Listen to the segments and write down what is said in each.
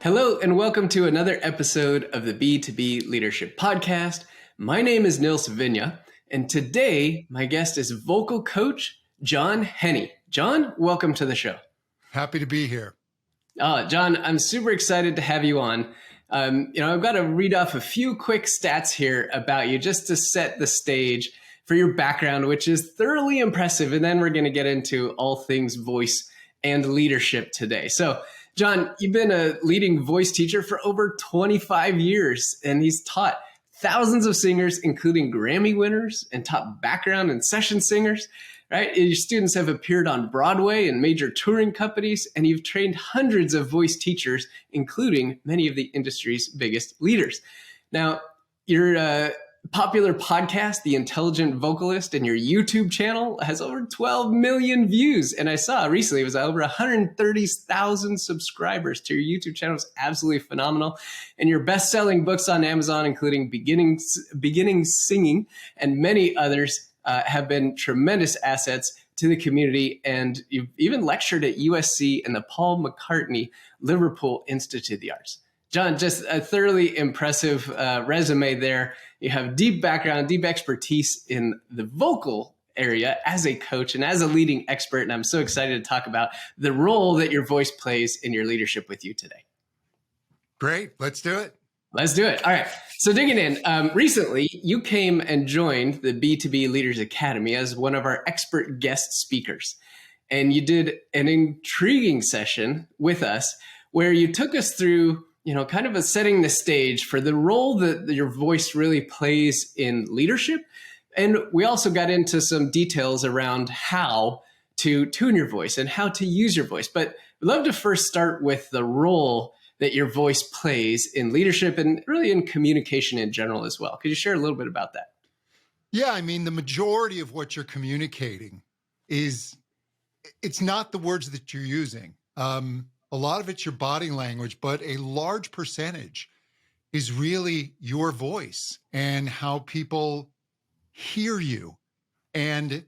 Hello, and welcome to another episode of the B2B Leadership Podcast. My name is Nils Vinje, and today my guest is vocal coach John Henny. John, welcome to the show. Happy to be here. John, I'm super excited to have you on. I've got to read off a few quick stats here about you just to set the stage for your background, which is thoroughly impressive. And then we're going to get into all things voice and leadership today. So, John, you've been a leading voice teacher for over 25 years, and he's taught thousands of singers, including Grammy winners and top background and session singers, right? Your students have appeared on Broadway and major touring companies, and you've trained hundreds of voice teachers, including many of the industry's biggest leaders. Now, your popular podcast, The Intelligent Vocalist, and your YouTube channel has over 12 million views. And I saw recently it was over 130,000 subscribers to your YouTube channel. It's absolutely phenomenal. And your best-selling books on Amazon, including Beginning Singing and many others, have been tremendous assets to the community. And you've even lectured at USC and the Paul McCartney Liverpool Institute of the Arts. John, just a thoroughly impressive resume there. You have deep background, deep expertise in the vocal area as a coach and as a leading expert. And I'm so excited to talk about the role that your voice plays in your leadership with you today. Great. Let's do it. Let's do it. All right. So digging in, recently you came and joined the B2B Leaders Academy as one of our expert guest speakers. And you did an intriguing session with us where you took us through kind of setting the stage for the role that your voice really plays in leadership. And we also got into some details around how to tune your voice and how to use your voice. But I'd love to first start with the role that your voice plays in leadership and really in communication in general as well. Could you share a little bit about that? Yeah, I mean, the majority of what you're communicating it's not the words that you're using. A lot of it's your body language, but a large percentage is really your voice and how people hear you. And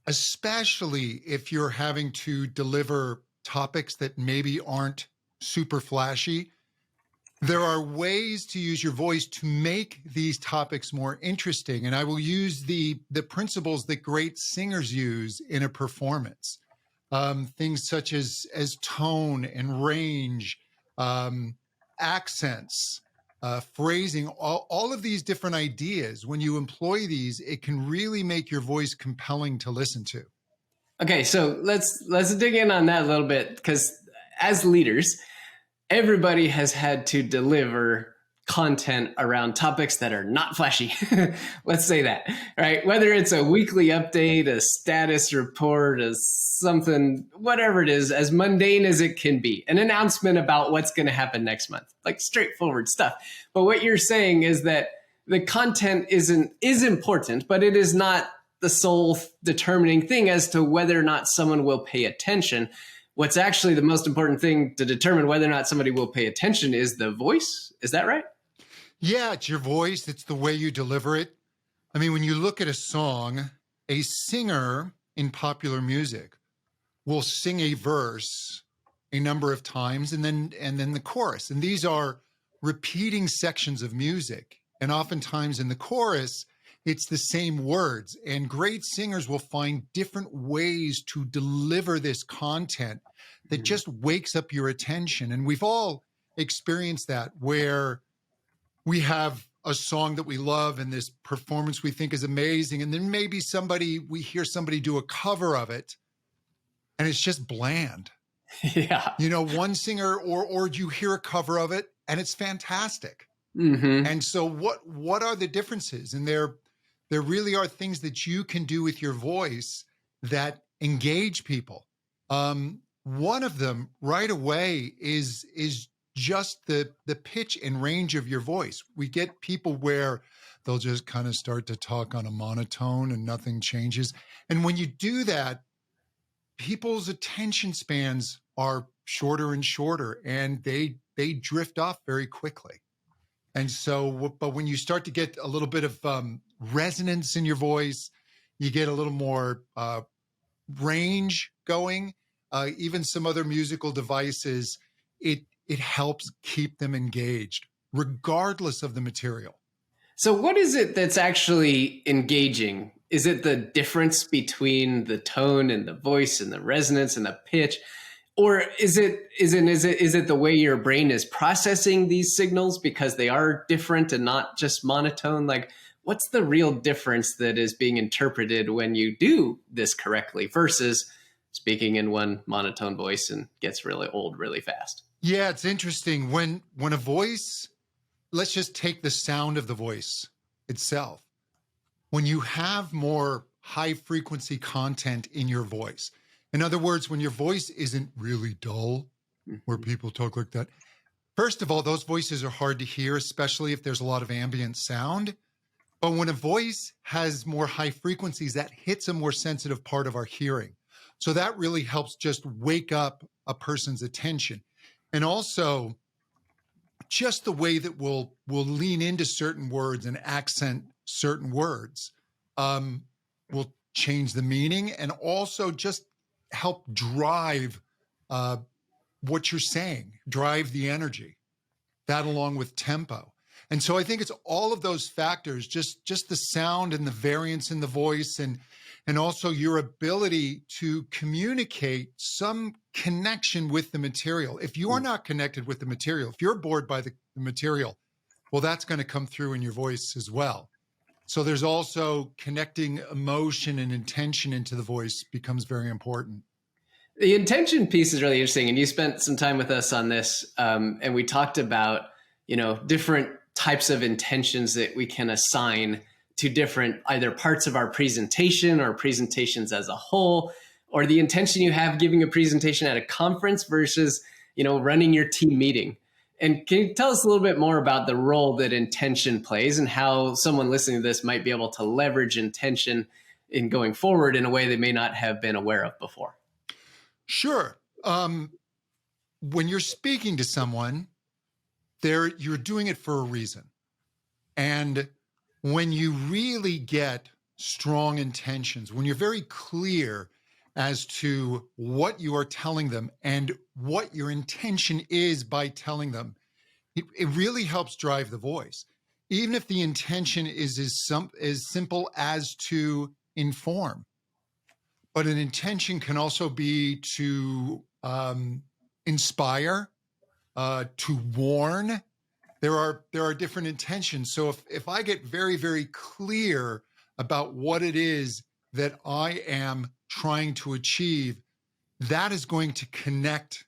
especially if you're having to deliver topics that maybe aren't super flashy, there are ways to use your voice to make these topics more interesting. And I will use the principles that great singers use in a performance. Things such as tone and range, accents, phrasing, all of these different ideas. When you employ these, it can really make your voice compelling to listen to. Okay, so let's dig in on that a little bit, because as leaders, everybody has had to deliver content around topics that are not flashy. Let's say that, right? Whether it's a weekly update, a status report, something, whatever it is, as mundane as it can be, an announcement about what's going to happen next month, like straightforward stuff. But what you're saying is that the content is important, but it is not the sole determining thing as to whether or not someone will pay attention. What's actually the most important thing to determine whether or not somebody will pay attention is the voice. Is that right? Yeah, it's your voice. It's the way you deliver it. I mean, when you look at a song, a singer in popular music will sing a verse a number of times and then the chorus. And these are repeating sections of music. And oftentimes in the chorus, it's the same words. And great singers will find different ways to deliver this content that just wakes up your attention. And we've all experienced that, where we have a song that we love and this performance we think is amazing. And then maybe we hear somebody do a cover of it and it's just bland. Yeah. One singer or you hear a cover of it and it's fantastic. Mm-hmm. And so what are the differences? And there really are things that you can do with your voice that engage people. One of them right away is just the pitch and range of your voice. We get people where they'll just kind of start to talk on a monotone and nothing changes. And when you do that, people's attention spans are shorter and shorter, and they drift off very quickly. And so, but when you start to get a little bit of resonance in your voice, you get a little more range going, even some other musical devices, it it helps keep them engaged, regardless of the material. So what is it that's actually engaging? Is it the difference between the tone and the voice and the resonance and the pitch? Or is it the way your brain is processing these signals because they are different and not just monotone? Like, what's the real difference that is being interpreted when you do this correctly versus speaking in one monotone voice and gets really old really fast? Yeah, it's interesting. When a voice, let's just take the sound of the voice itself. When you have more high frequency content in your voice, in other words, when your voice isn't really dull, where people talk like that, first of all, those voices are hard to hear, especially if there's a lot of ambient sound. But when a voice has more high frequencies, that hits a more sensitive part of our hearing. So that really helps just wake up a person's attention. And also, just the way that we'll lean into certain words and accent certain words will change the meaning, and also just help drive what you're saying, drive the energy, that along with tempo. And so I think it's all of those factors, just the sound and the variance in the voice, and also your ability to communicate some connection with the material. If you are not connected with the material, if you're bored by the material, well, that's going to come through in your voice as well. So there's also connecting emotion and intention into the voice becomes very important. The intention piece is really interesting, and you spent some time with us on this, and we talked about different types of intentions that we can assign to different either parts of our presentation or presentations as a whole, or the intention you have giving a presentation at a conference versus running your team meeting. And can you tell us a little bit more about the role that intention plays and how someone listening to this might be able to leverage intention in going forward in a way they may not have been aware of before? Sure. When you're speaking to someone, you're doing it for a reason. And when you really get strong intentions, when you're very clear as to what you are telling them and what your intention is by telling them, it really helps drive the voice. Even if the intention is as simple as to inform. But an intention can also be to inspire, to warn. There are different intentions. So if I get very, very clear about what it is that I am trying to achieve, that is going to connect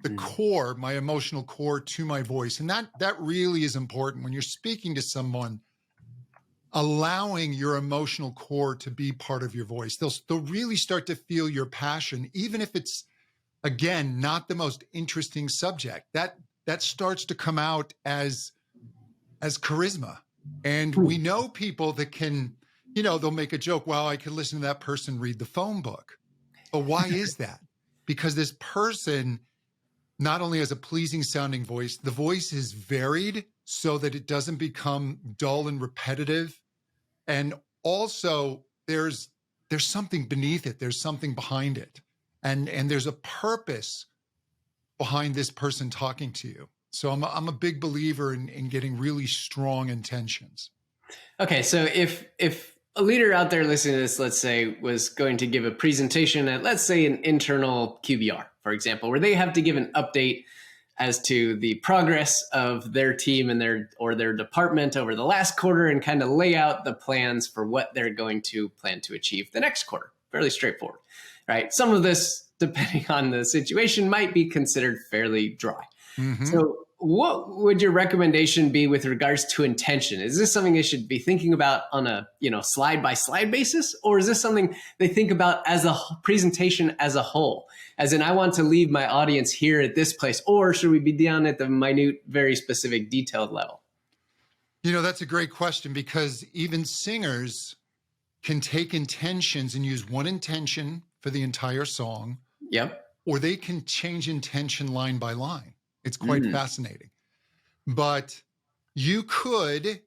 the core, my emotional core, to my voice. And that really is important when you're speaking to someone. Allowing your emotional core to be part of your voice. They'll really start to feel your passion, even if it's, again, not the most interesting subject. That starts to come out as charisma. And we know people that can, they'll make a joke, well, I could listen to that person read the phone book. But why is that? Because this person not only has a pleasing sounding voice, the voice is varied so that it doesn't become dull and repetitive. And also there's something beneath it. There's something behind it. And there's a purpose behind this person talking to you. So I'm a big believer in getting really strong intentions. Okay. So if a leader out there listening to this, let's say, was going to give a presentation at, let's say, an internal QBR, for example, where they have to give an update as to the progress of their team and their department over the last quarter and kind of lay out the plans for what they're going to plan to achieve the next quarter. Fairly straightforward, right? Some of this, depending on the situation, might be considered fairly dry. Mm-hmm. So what would your recommendation be with regards to intention? Is this something they should be thinking about on a slide by slide basis? Or is this something they think about as a presentation as a whole? As in, I want to leave my audience here at this place, or should we be down at the minute, very specific, detailed level? That's a great question, because even singers can take intentions and use one intention for the entire song. Yep. Or they can change intention line by line. It's quite fascinating. But you could,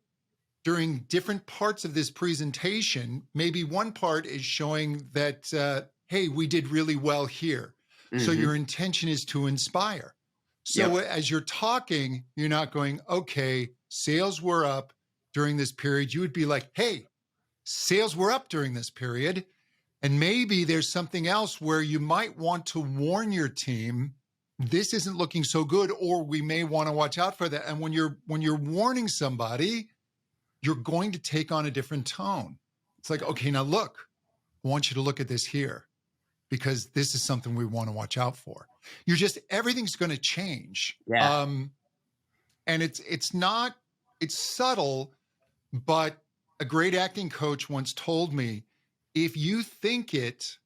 during different parts of this presentation, maybe one part is showing that, hey, we did really well here. Mm-hmm. So your intention is to inspire. So as you're talking, you're not going, okay, sales were up during this period. You would be like, hey, sales were up during this period. And maybe there's something else where you might want to warn your team, this isn't looking so good, or we may want to watch out for that. And when you're warning somebody, you're going to take on a different tone. It's like, okay, now look, I want you to look at this here, because this is something we want to watch out for. Everything's going to change. Yeah. And it's subtle, but a great acting coach once told me, if you think it,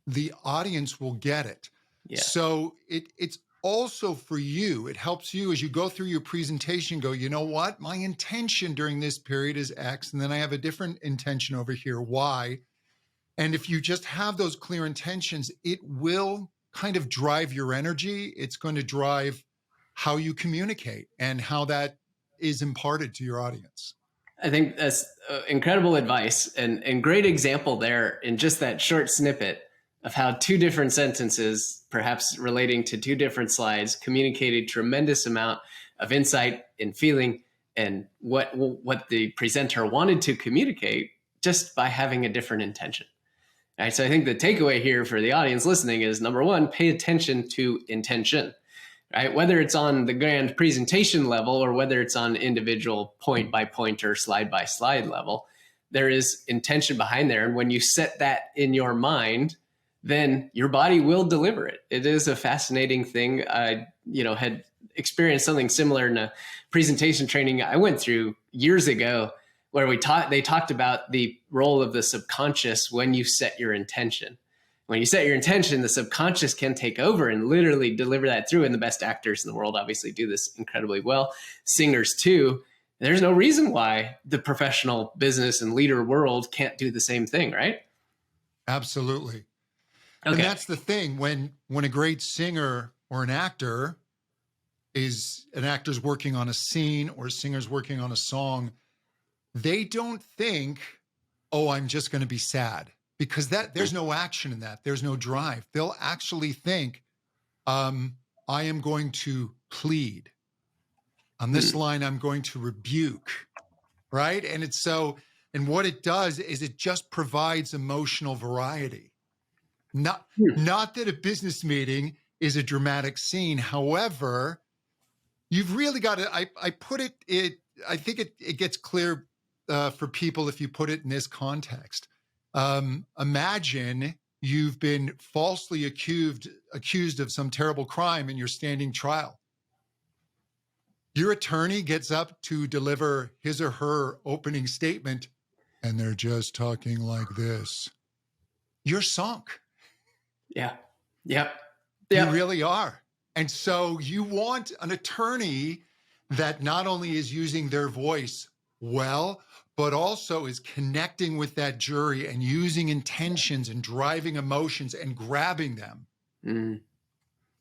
the audience will get it. Yeah. So it's also for you. It helps you as you go through your presentation, go, you know what? My intention during this period is X, and then I have a different intention over here, Y. And if you just have those clear intentions, it will kind of drive your energy. It's going to drive how you communicate and how that is imparted to your audience. I think that's incredible advice and great example there in just that short snippet of how two different sentences, perhaps relating to two different slides, communicated tremendous amount of insight and feeling and what the presenter wanted to communicate just by having a different intention. All right, so I think the takeaway here for the audience listening is, number one, pay attention to intention. Right? Whether it's on the grand presentation level or whether it's on individual point by point or slide by slide level, there is intention behind there. And when you set that in your mind, then your body will deliver it. It is a fascinating thing. I, had experienced something similar in a presentation training I went through years ago, where they talked about the role of the subconscious when you set your intention. When you set your intention, the subconscious can take over and literally deliver that through. And the best actors in the world obviously do this incredibly well. Singers too. There's no reason why the professional business and leader world can't do the same thing, right? Absolutely. Okay. And that's the thing. When a great singer or an actor's working on a scene or a singer's working on a song, they don't think, oh, I'm just going to be sad. Because there's no action in that. There's no drive. They'll actually think, I am going to plead. On this line, I'm going to rebuke, right? And what it does is it just provides emotional variety. Not that a business meeting is a dramatic scene. However, you've really got to, I think it gets clear for people if you put it in this context. Imagine you've been falsely accused of some terrible crime and you're standing trial. Your attorney gets up to deliver his or her opening statement, and they're just talking like this. You're sunk. Yeah. Yep. You really are. And so you want an attorney that not only is using their voice well, but also is connecting with that jury and using intentions and driving emotions and grabbing them. Mm.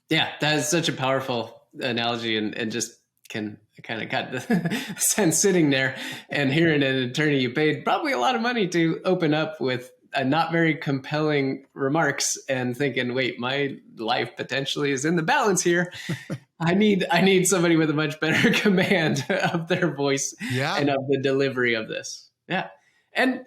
Yeah, that is such a powerful analogy, and just can kind of got the sense sitting there and hearing an attorney you paid probably a lot of money to open up with not very compelling remarks and thinking, wait, my life potentially is in the balance here. I need somebody with a much better command of their voice and of the delivery of this. Yeah. And,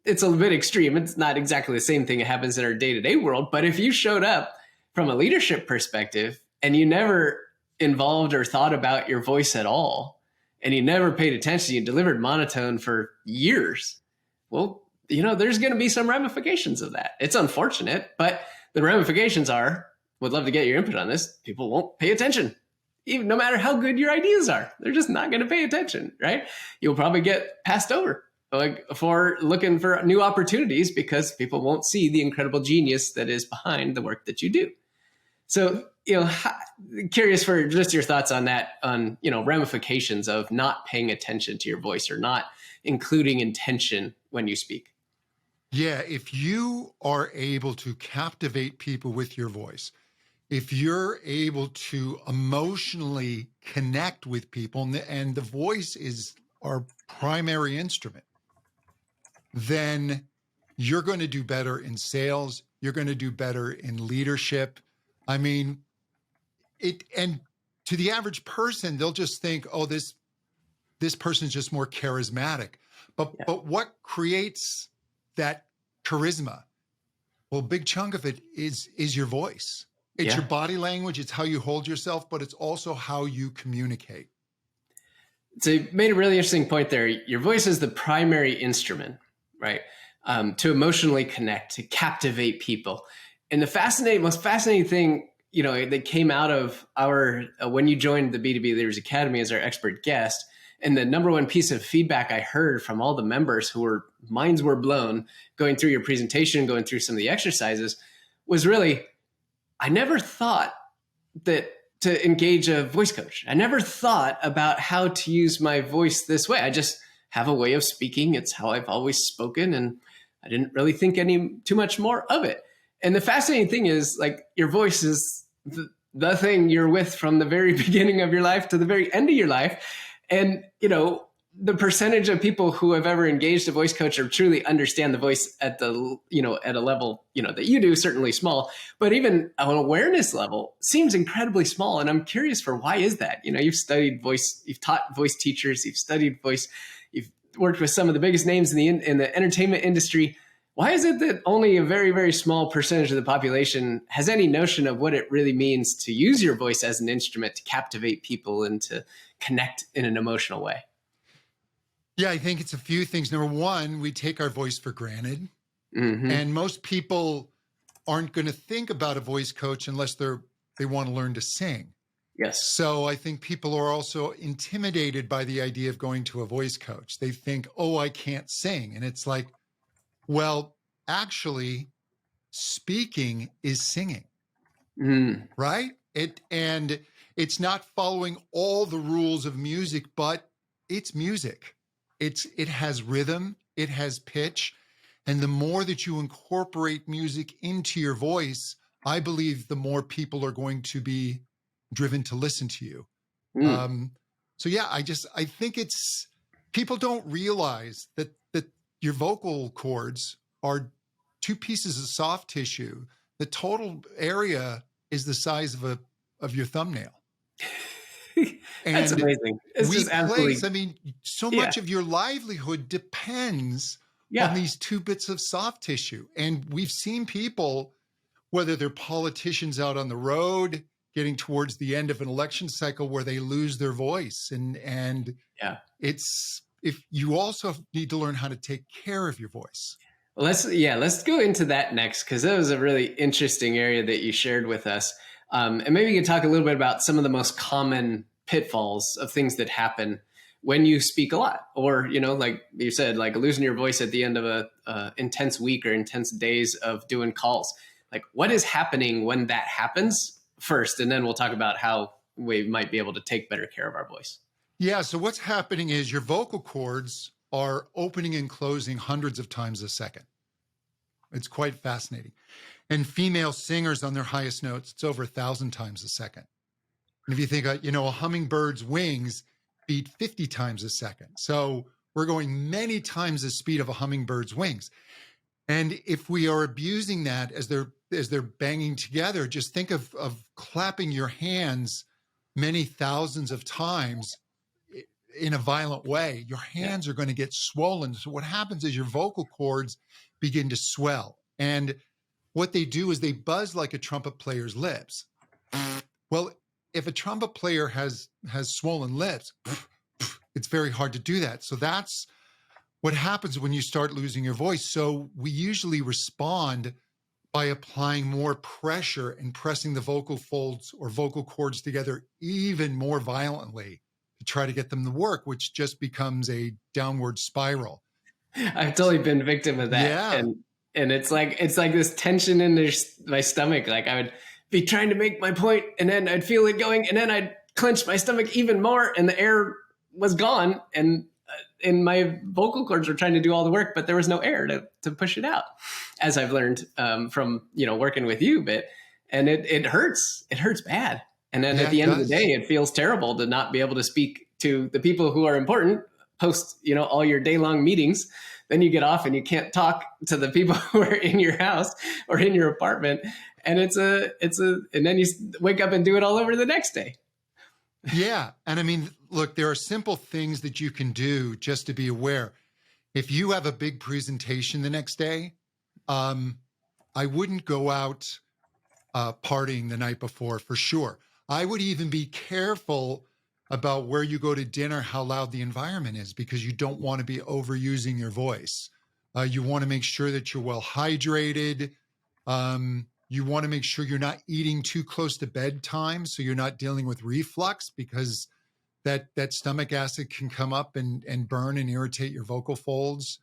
it's a bit extreme. It's not exactly the same thing that happens in our day-to-day world. But if you showed up from a leadership perspective and you never involved or thought about your voice at all, and you never paid attention, you delivered monotone for years, well, there's going to be some ramifications of that. It's unfortunate, but the ramifications are, would love to get your input on this, people won't pay attention. Even no matter how good your ideas are, they're just not going to pay attention, right? You'll probably get passed over for looking for new opportunities because people won't see the incredible genius that is behind the work that you do. So, curious for just your thoughts on that, on, ramifications of not paying attention to your voice or not including intention when you speak. Yeah, if you are able to captivate people with your voice, if you're able to emotionally connect with people, and the voice is our primary instrument, then you're going to do better in sales. You're going to do better in leadership. I mean, and to the average person, they'll just think, oh, this person's just more charismatic. But what creates that charisma? Well, a big chunk of it is your voice. It's your body language. It's how you hold yourself, but it's also how you communicate. So you made a really interesting point there. Your voice is the primary instrument, right? To emotionally connect, to captivate people. And the most fascinating thing, that came out of our, when you joined the B2B Leaders Academy as our expert guest, and the number one piece of feedback I heard from all the members minds were blown going through your presentation, going through some of the exercises, was really, I never thought that to engage a voice coach. I never thought about how to use my voice this way. I just have a way of speaking. It's how I've always spoken, and I didn't really think too much more of it. And the fascinating thing is, like, your voice is the thing you're with from the very beginning of your life to the very end of your life. And, the percentage of people who have ever engaged a voice coach or truly understand the voice at the, at a level, that you do, certainly small, but even on an awareness level seems incredibly small. And I'm curious for why is that? You've studied voice, you've taught voice teachers, you've studied voice, you've worked with some of the biggest names in the entertainment industry. Why is it that only a very, very small percentage of the population has any notion of what it really means to use your voice as an instrument to captivate people and to connect in an emotional way? Yeah, I think it's a few things. Number one, we take our voice for granted. Mm-hmm. And most people aren't going to think about a voice coach unless they want to learn to sing. Yes. So I think people are also intimidated by the idea of going to a voice coach. They think, oh, I can't sing. And it's like, well, actually, speaking is singing, right? And it's not following all the rules of music, but it's music. It has rhythm, it has pitch. And the more that you incorporate music into your voice, I believe the more people are going to be driven to listen to you. So yeah, I think people don't realize that your vocal cords are two pieces of soft tissue. The total area is the size of your thumbnail. That's amazing. It's just absolutely. So much of your livelihood depends on these two bits of soft tissue. And we've seen people, whether they're politicians out on the road, getting towards the end of an election cycle, where they lose their voice. And if you also need to learn how to take care of your voice. Well, let's go into that next, because that was a really interesting area that you shared with us. And maybe you can talk a little bit about some of the most common pitfalls of things that happen when you speak a lot, or, like you said, like losing your voice at the end of a intense week or intense days of doing calls. Like, what is happening when that happens first? And then we'll talk about how we might be able to take better care of our voice. Yeah. So what's happening is your vocal cords are opening and closing hundreds of times a second. It's quite fascinating. And female singers on their highest notes, it's over 1,000 times a second. And if you think, a hummingbird's wings beat 50 times a second. So we're going many times the speed of a hummingbird's wings. And if we are abusing that as they're banging together, just think of clapping your hands many thousands of times in a violent way. Your hands are going to get swollen. So what happens is your vocal cords begin to swell. And what they do is they buzz like a trumpet player's lips. Well, if a trumpet player has swollen lips, it's very hard to do that. So that's what happens when you start losing your voice. So we usually respond by applying more pressure and pressing the vocal folds or vocal cords together even more violently to try to get them to work, which just becomes a downward spiral. I've totally been victim of that. Yeah. And it's like this tension in my stomach. Like, I would be trying to make my point, and then I'd feel it going, and then I'd clench my stomach even more, and the air was gone, and my vocal cords were trying to do all the work, but there was no air to push it out, as I've learned from working with you. And it hurts. It hurts bad. And then at the end of the day, it feels terrible to not be able to speak to the people who are important post all your day long meetings. Then you get off and you can't talk to the people who are in your house or in your apartment. And and then you wake up and do it all over the next day. Yeah. And I mean, look, there are simple things that you can do just to be aware. If you have a big presentation the next day, I wouldn't go out partying the night before for sure. I would even be careful about where you go to dinner, how loud the environment is, because you don't want to be overusing your voice. You want to make sure that you're well hydrated. You want to make sure you're not eating too close to bedtime, so you're not dealing with reflux, because that stomach acid can come up and burn and irritate your vocal folds.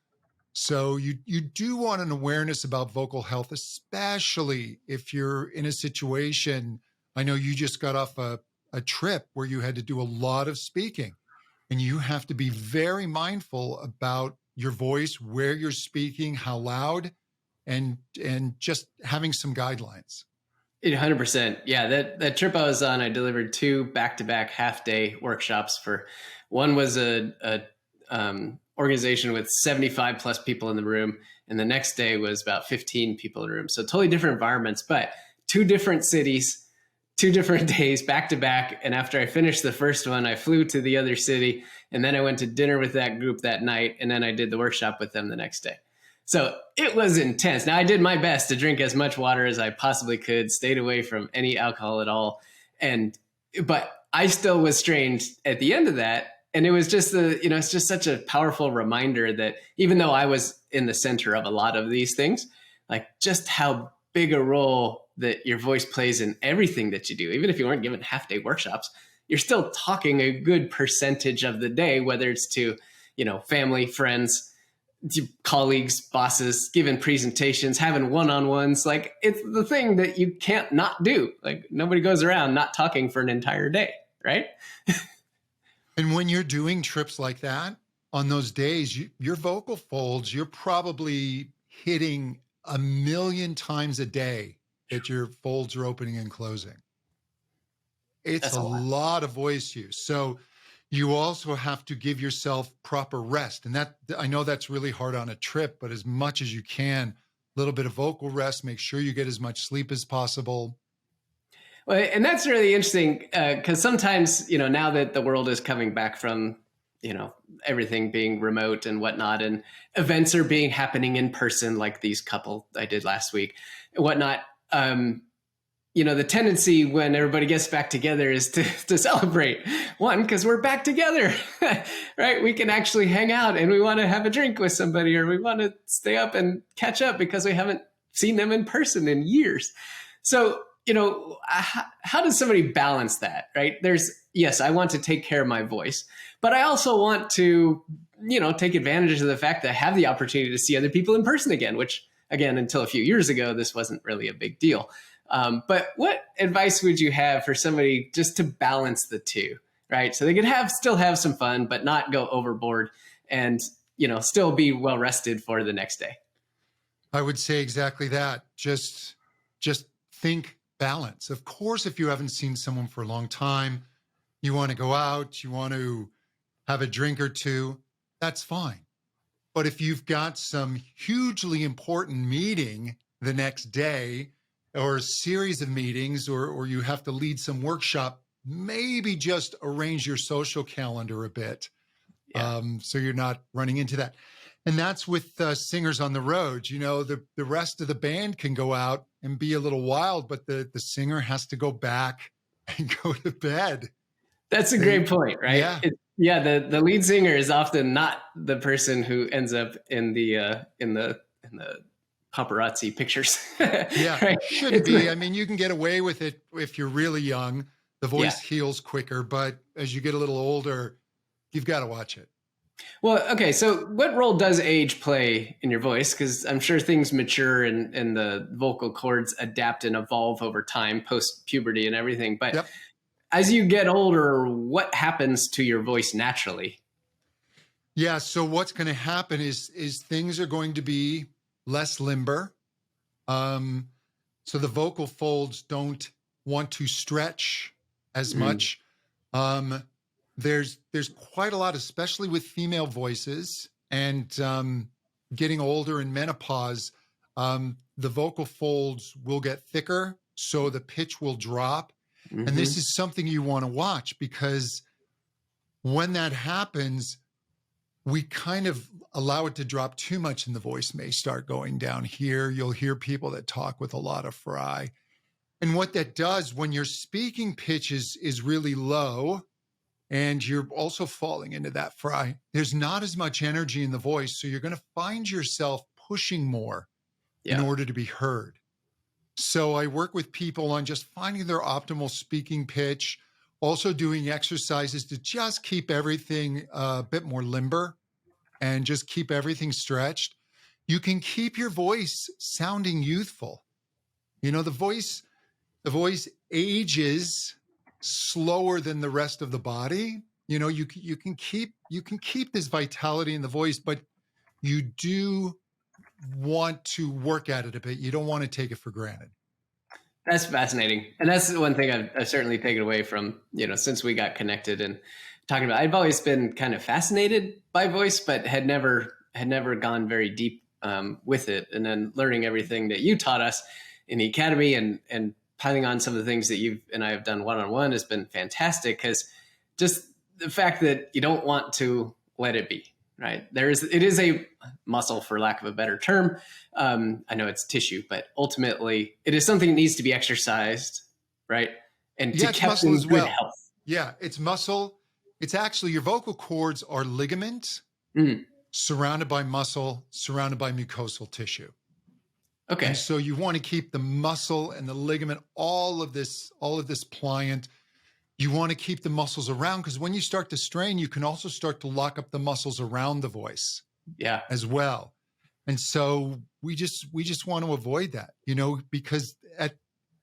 So you do want an awareness about vocal health, especially if you're in a situation. I know you just got off a trip where you had to do a lot of speaking, and you have to be very mindful about your voice, where you're speaking, how loud, and just having some guidelines. 100%. Yeah, that trip I was on, I delivered 2 back-to-back half-day workshops. For one was a organization with 75 plus people in the room, and the next day was about 15 people in the room. So totally different environments, but 2 different cities, 2 different days back to back. And after I finished the first one, I flew to the other city, and then I went to dinner with that group that night, and then I did the workshop with them the next day. So it was intense. Now, I did my best to drink as much water as I possibly could, stayed away from any alcohol at all. But I still was strained at the end of that. And it was just it's just such a powerful reminder that even though I was in the center of a lot of these things, like just how big a role that your voice plays in everything that you do. Even if you weren't given half-day workshops, you're still talking a good percentage of the day, whether it's to, family, friends, colleagues, bosses, giving presentations, having one-on-ones. Like, it's the thing that you can't not do. Like, nobody goes around not talking for an entire day, right? And when you're doing trips like that, on those days, your vocal folds, you're probably hitting 1 million times a day that your folds are opening and closing. It's That's a a lot. lot of voice use. So you also have to give yourself proper rest. And that, I know that's really hard on a trip, but as much as you can, a little bit of vocal rest, make sure you get as much sleep as possible. Well, and that's really interesting because sometimes, now that the world is coming back from, everything being remote and whatnot, and events are happening in person, like these couple I did last week and whatnot. The tendency when everybody gets back together is to celebrate. One, because we're back together, right? We can actually hang out and we want to have a drink with somebody, or we want to stay up and catch up because we haven't seen them in person in years. So, how does somebody balance that, right? Yes, I want to take care of my voice, but I also want to, take advantage of the fact that I have the opportunity to see other people in person again, which, again, until a few years ago, this wasn't really a big deal. But what advice would you have for somebody just to balance the two, right? So they could still have some fun, but not go overboard, and, still be well rested for the next day. I would say exactly that. Just think balance. Of course, if you haven't seen someone for a long time, you want to go out, you want to have a drink or two, that's fine. But if you've got some hugely important meeting the next day, or a series of meetings, or you have to lead some workshop, maybe just arrange your social calendar a bit. Yeah. So you're not running into that. And that's with singers on the road. The rest of the band can go out and be a little wild, but the singer has to go back and go to bed. That's a great point, right? Yeah. The lead singer is often not the person who ends up in the paparazzi pictures. Yeah, right? Shouldn't be. I mean, you can get away with it if you're really young. The voice heals quicker, but as you get a little older, you've got to watch it. Well, okay. So what role does age play in your voice? Because I'm sure things mature and the vocal cords adapt and evolve over time, post-puberty and everything. But as you get older, what happens to your voice naturally? Yeah, so what's going to happen is things are going to be less limber. So the vocal folds don't want to stretch as much. There's quite a lot, especially with female voices, and getting older in menopause, the vocal folds will get thicker, so the pitch will drop. And this is something you want to watch, because when that happens, we kind of allow it to drop too much and the voice may start going down here. You'll hear people that talk with a lot of fry. And what that does when your speaking pitch is really low and you're also falling into that fry, there's not as much energy in the voice. So you're going to find yourself pushing more in order to be heard. So I work with people on just finding their optimal speaking pitch, also doing exercises to just keep everything a bit more limber and just keep everything stretched. You can keep your voice sounding youthful. You know, the voice ages slower than the rest of the body. You know, you can keep this vitality in the voice, but you do want to work at it a bit. You don't want to take it for granted. That's fascinating. And that's the one thing I've certainly taken away from, since we got connected and talking about, I've always been kind of fascinated by voice, but had never gone very deep with it. And then learning everything that you taught us in the academy and piling on some of the things that you and I have done one-on-one has been fantastic, because just the fact that you don't want to let it be. Right. It is a muscle, for lack of a better term. I know it's tissue, but ultimately it is something that needs to be exercised. Right. And to keep in good health. Yeah, it's muscle. It's actually, your vocal cords are ligament surrounded by muscle, surrounded by mucosal tissue. Okay. And so you want to keep the muscle and the ligament, all of this pliant. You want to keep the muscles around, because when you start to strain, you can also start to lock up the muscles around the voice as well. And so we just want to avoid that, because at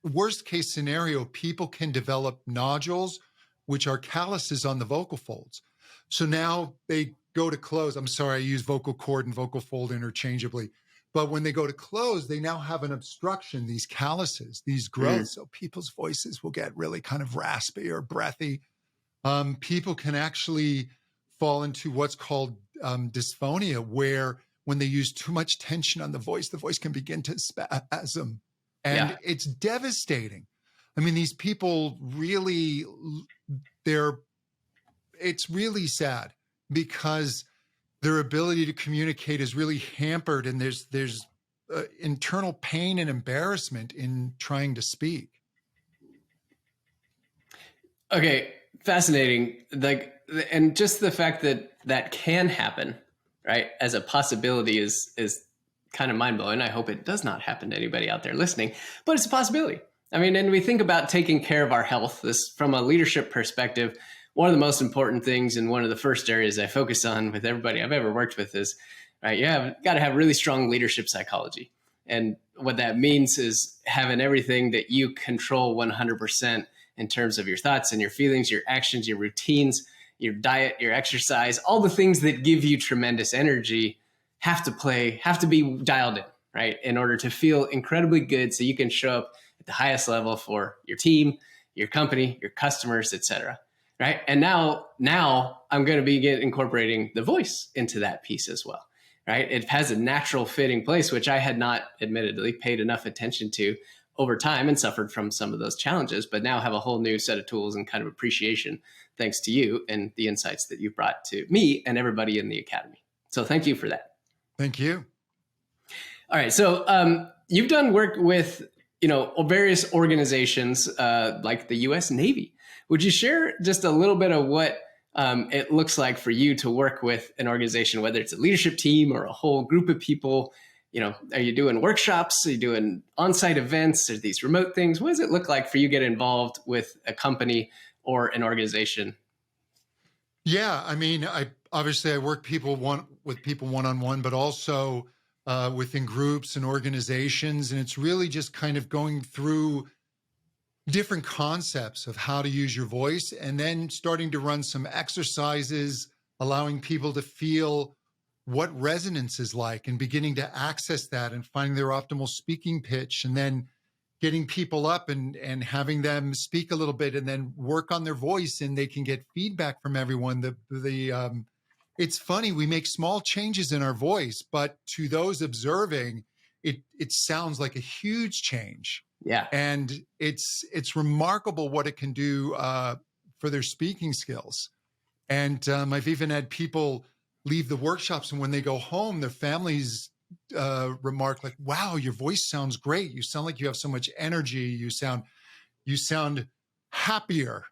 worst case scenario, people can develop nodules, which are calluses on the vocal folds. So now they go to close. I'm sorry, I use vocal cord and vocal fold interchangeably. But when they go to close, they now have an obstruction, these calluses, these growths. So people's voices will get really kind of raspy or breathy. People can actually fall into what's called dysphonia, where when they use too much tension on the voice can begin to spasm. And it's devastating. I mean, these people really, it's really sad, because their ability to communicate is really hampered, and there's internal pain and embarrassment in trying to speak. Okay, fascinating. And just the fact that can happen, right, as a possibility is kind of mind blowing. I hope it does not happen to anybody out there listening, but it's a possibility. I mean, and we think about taking care of our health. This, from a leadership perspective, one of the most important things, and one of the first areas I focus on with everybody I've ever worked with is, right, you have got to have really strong leadership psychology. And what that means is having everything that you control 100% in terms of your thoughts and your feelings, your actions, your routines, your diet, your exercise, all the things that give you tremendous energy have to be dialed in, right, in order to feel incredibly good, so you can show up at the highest level for your team, your company, your customers, et cetera. Right. And now I'm going to be incorporating the voice into that piece as well. Right. It has a natural fitting place, which I had not admittedly paid enough attention to over time and suffered from some of those challenges, but now have a whole new set of tools and kind of appreciation thanks to you and the insights that you brought to me and everybody in the academy. So thank you for that. Thank you. All right. So you've done work with, various organizations like the U.S. Navy. Would you share just a little bit of what it looks like for you to work with an organization, whether it's a leadership team or a whole group of people? Are you doing workshops? Are you doing on-site events? Are these remote things? What does it look like for you to get involved with a company or an organization? Yeah, I mean, I work with people one-on-one, but also within groups and organizations. And it's really just kind of going through different concepts of how to use your voice, and then starting to run some exercises, allowing people to feel what resonance is like and beginning to access that and finding their optimal speaking pitch, and then getting people up and having them speak a little bit and then work on their voice, and they can get feedback from everyone. It's funny, we make small changes in our voice, but to those observing, it sounds like a huge change. Yeah. And it's remarkable what it can do for their speaking skills. And I've even had people leave the workshops, and when they go home, their families remark like, "Wow, your voice sounds great. You sound like you have so much energy. You sound happier.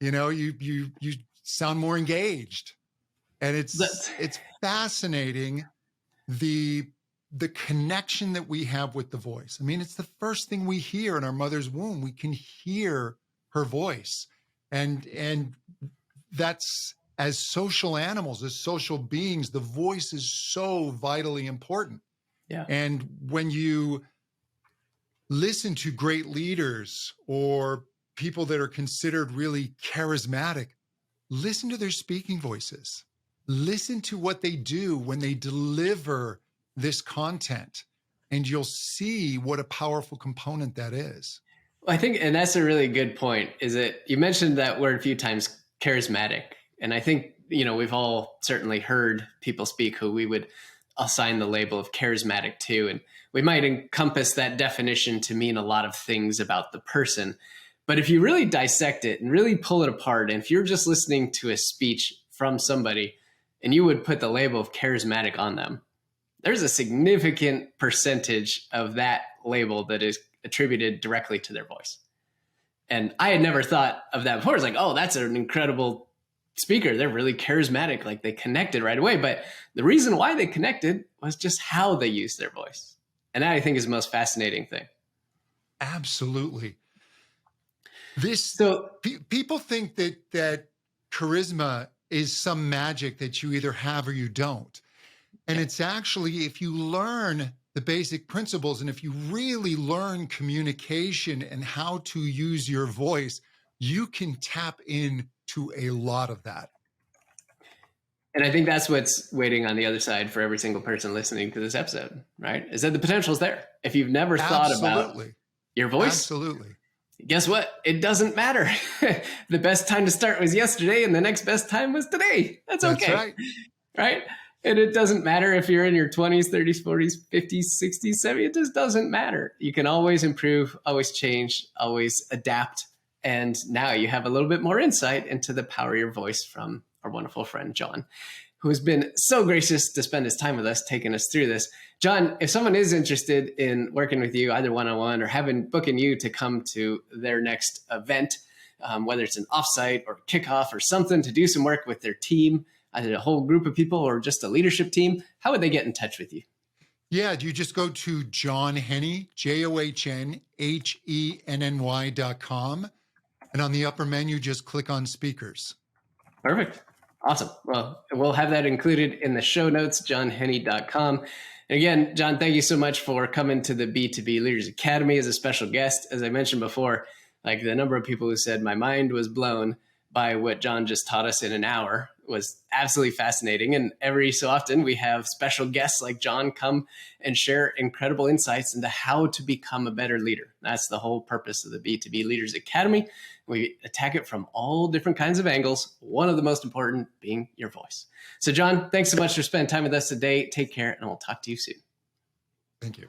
You sound more engaged." And it's fascinating the connection that we have with the voice. I mean, it's the first thing we hear in our mother's womb. We can hear her voice, and that's, as social animals, as social beings, the voice is so vitally important. Yeah. And when you listen to great leaders or people that are considered really charismatic, listen to their speaking voices. Listen to what they do when they deliver this content, and you'll see what a powerful component that is. I think, and that's a really good point, is that you mentioned that word a few times, charismatic. And I think, we've all certainly heard people speak who we would assign the label of charismatic to. And we might encompass that definition to mean a lot of things about the person. But if you really dissect it and really pull it apart, and if you're just listening to a speech from somebody and you would put the label of charismatic on them, there's a significant percentage of that label that is attributed directly to their voice. And I had never thought of that before. It's like, oh, that's an incredible speaker. They're really charismatic. Like, they connected right away. But the reason why they connected was just how they used their voice. And that, I think, is the most fascinating thing. Absolutely. People think that charisma is some magic that you either have or you don't. And it's actually, if you learn the basic principles, and if you really learn communication and how to use your voice, you can tap into a lot of that. And I think that's what's waiting on the other side for every single person listening to this episode, right? Is that the potential is there. If you've never thought about your voice, absolutely. Guess what? It doesn't matter. The best time to start was yesterday, and the next best time was today. That's okay. That's right? And it doesn't matter if you're in your 20s, 30s, 40s, 50s, 60s, 70s. It just doesn't matter. You can always improve, always change, always adapt. And now you have a little bit more insight into the power of your voice from our wonderful friend, John, who has been so gracious to spend his time with us, taking us through this. John, if someone is interested in working with you, either one-on-one or booking you to come to their next event, whether it's an offsite or kickoff or something, to do some work with their team, either a whole group of people or just a leadership team, how would they get in touch with you? Yeah, you just go to John Henny, JohnHenny.com. And on the upper menu, just click on speakers. Perfect. Awesome. Well, we'll have that included in the show notes, johnhenny.com. And again, John, thank you so much for coming to the B2B Leaders Academy as a special guest. As I mentioned before, like, the number of people who said my mind was blown by what John just taught us in an hour was absolutely fascinating. And every so often we have special guests like John come and share incredible insights into how to become a better leader. That's the whole purpose of the B2B Leaders Academy. We attack it from all different kinds of angles, one of the most important being your voice. So John, thanks so much for spending time with us today. Take care, and we'll talk to you soon. Thank you.